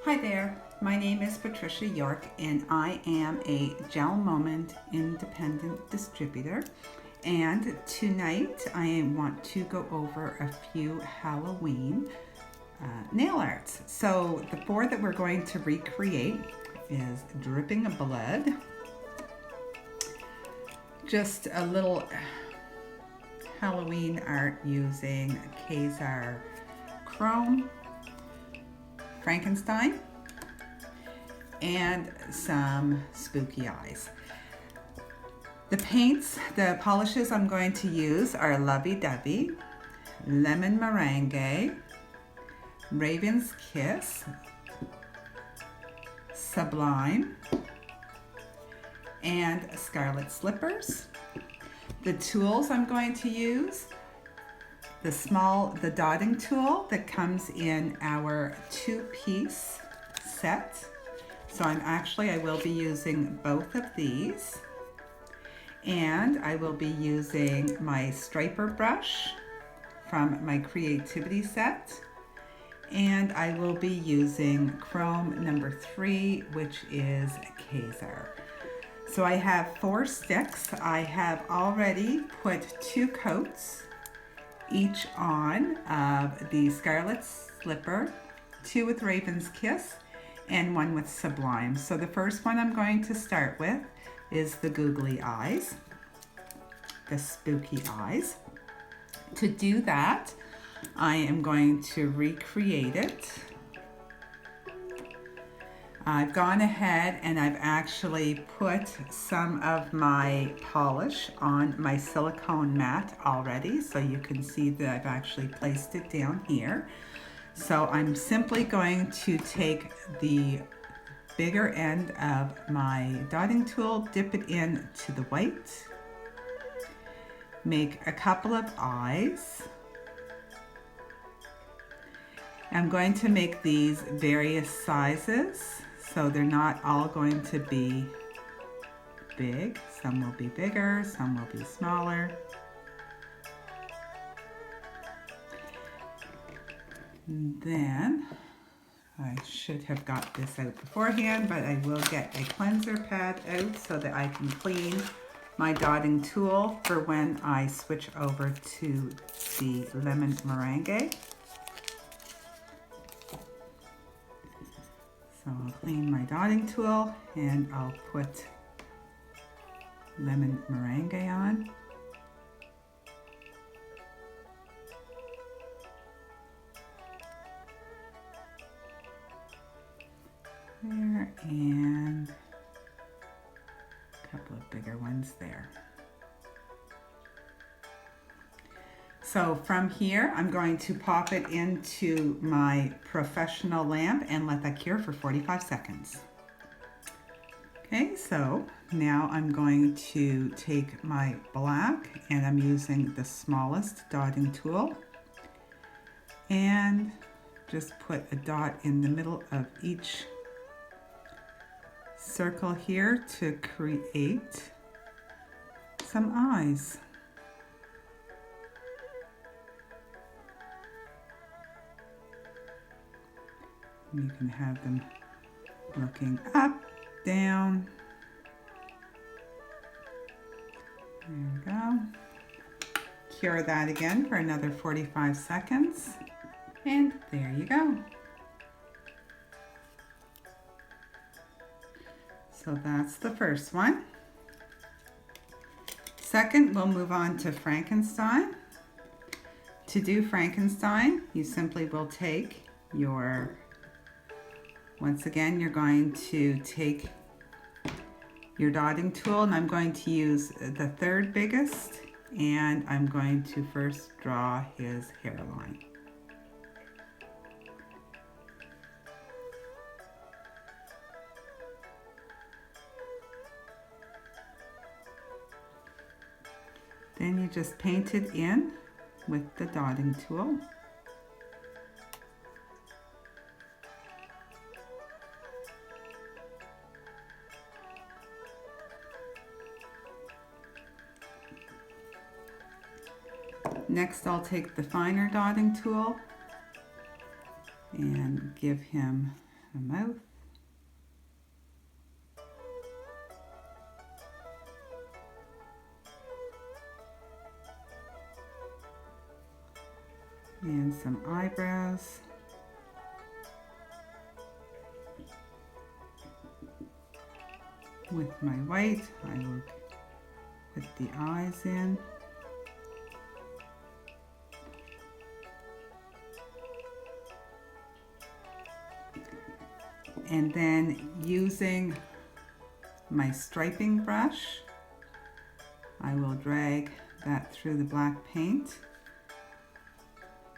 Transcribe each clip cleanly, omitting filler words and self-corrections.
Hi there, my name is Patricia York and I am a GelMoment independent distributor, and tonight I want to go over a few Halloween nail arts. So the four that we're going to recreate is Dripping Blood, just a little Halloween art using Kazar Chrome, Frankenstein, and some spooky eyes. The paints, the polishes I'm going to use are Lovey Dovey, Lemon Meringue, Raven's Kiss, Sublime, and Scarlet Slippers. The tools I'm going to use, the dotting tool that comes in our 2-piece set. So I will be using both of these. And I will be using my striper brush from my creativity set. And I will be using Chrome number 3, which is Kazar. So I have 4 sticks. I have already put 2 coats each on of the Scarlet Slipper, 2 with Raven's Kiss, and 1 with Sublime. So the first one I'm going to start with is the googly eyes, the spooky eyes. To do that, I am going to recreate it. I've gone ahead and I've actually put some of my polish on my silicone mat already, so you can see that I've actually placed it down here. So I'm simply going to take the bigger end of my dotting tool, dip it into the white, make a couple of eyes. I'm going to make these various sizes, so they're not all going to be big. Some will be bigger, some will be smaller. And then I should have got this out beforehand, but I will get a cleanser pad out so that I can clean my dotting tool for when I switch over to the lemon meringue. So I'll clean my dotting tool and I'll put lemon meringue on. There, and a couple of bigger ones there. So from here, I'm going to pop it into my professional lamp and let that cure for 45 seconds. Okay, so now I'm going to take my black, and I'm using the smallest dotting tool, and just put a dot in the middle of each circle here to create some eyes. You can have them looking up, down. There we go. Cure that again for another 45 seconds. And there you go. So that's the first one. Second, we'll move on to Frankenstein. To do Frankenstein, you simply will take your, once again, you're going to take your dotting tool, and I'm going to use the 3rd biggest, and I'm going to first draw his hairline. Then you just paint it in with the dotting tool. Next, I'll take the finer dotting tool and give him the mouth. And some eyebrows. With my white, I will put the eyes in. And then using my striping brush, I will drag that through the black paint.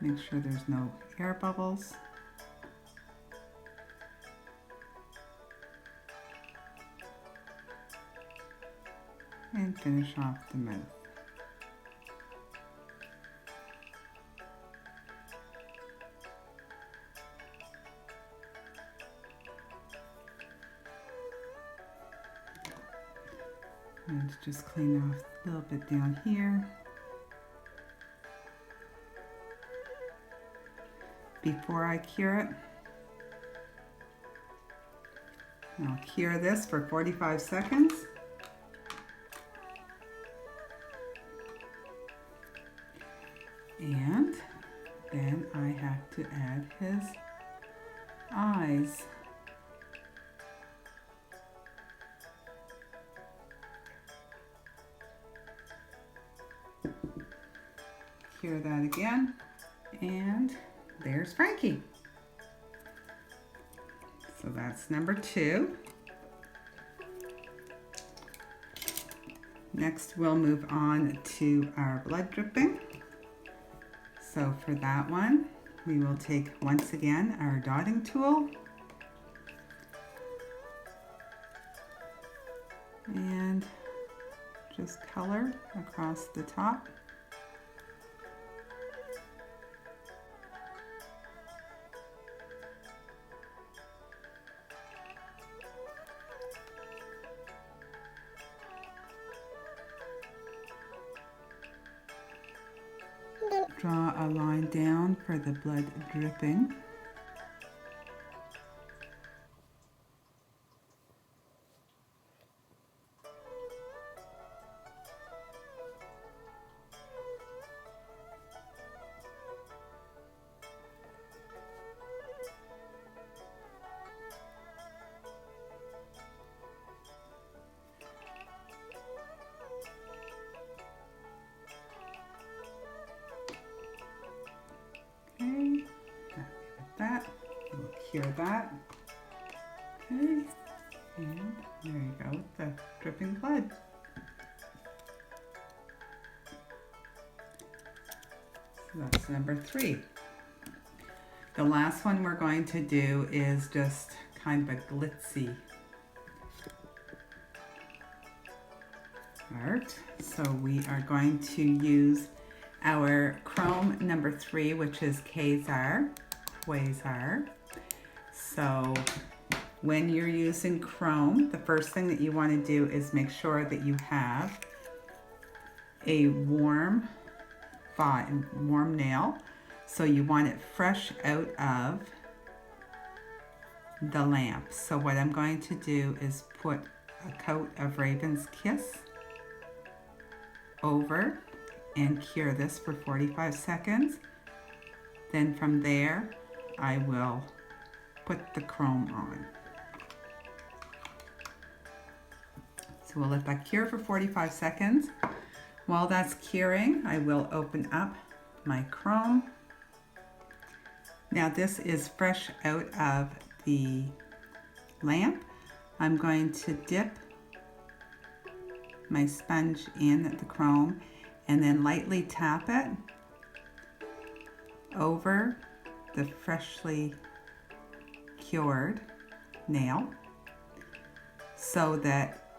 Make sure there's no air bubbles. And finish off the mouth. And just clean off a little bit down here. Before I cure it, I'll cure this for 45 seconds. And then I have to add his eyes. Cure that again, and there's Frankie. So that's number 2. Next, we'll move on to our blood dripping. So for that one, we will take once again our dotting tool and just color across the top. Draw a line down for the blood dripping. That, we'll cure that. Okay, and there you go with the dripping blood. So that's number 3. The last one we're going to do is just kind of a glitzy art. So we are going to use our chrome number 3, which is Quasar. So when you're using chrome, the first thing that you want to do is make sure that you have a warm nail. So you want it fresh out of the lamp. So what I'm going to do is put a coat of Raven's Kiss over and cure this for 45 seconds. Then from there, I will put the chrome on. So we'll let that cure for 45 seconds. While that's curing, I will open up my chrome. Now this is fresh out of the lamp. I'm going to dip my sponge in the chrome and then lightly tap it over the freshly cured nail so that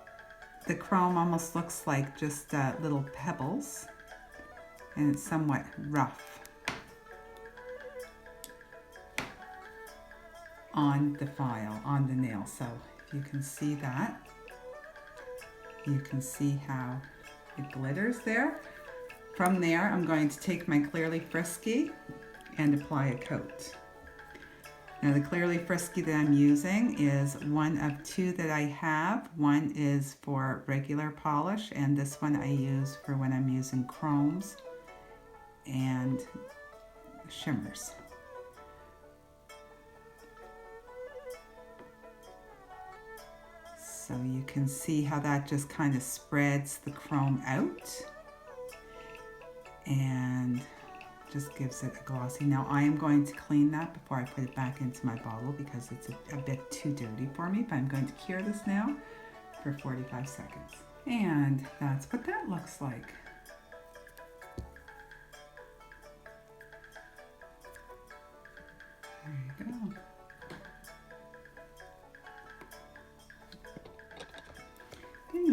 the chrome almost looks like just little pebbles and it's somewhat rough on the file, on the nail. So if you can see that, you can see how it glitters there. From there, I'm going to take my Clearly Frisky and apply a coat. Now the Clearly Frisky that I'm using is one of two that I have. One is for regular polish, and this one I use for when I'm using chromes and shimmers. So you can see how that just kind of spreads the chrome out and just gives it a glossy. Now I am going to clean that before I put it back into my bottle because it's a bit too dirty for me, but I'm going to cure this now for 45 seconds. And that's what that looks like. There you go.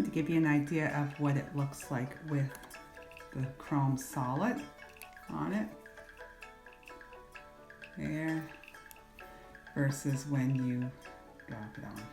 To give you an idea of what it looks like with the chrome solid on it there versus when you drop it on.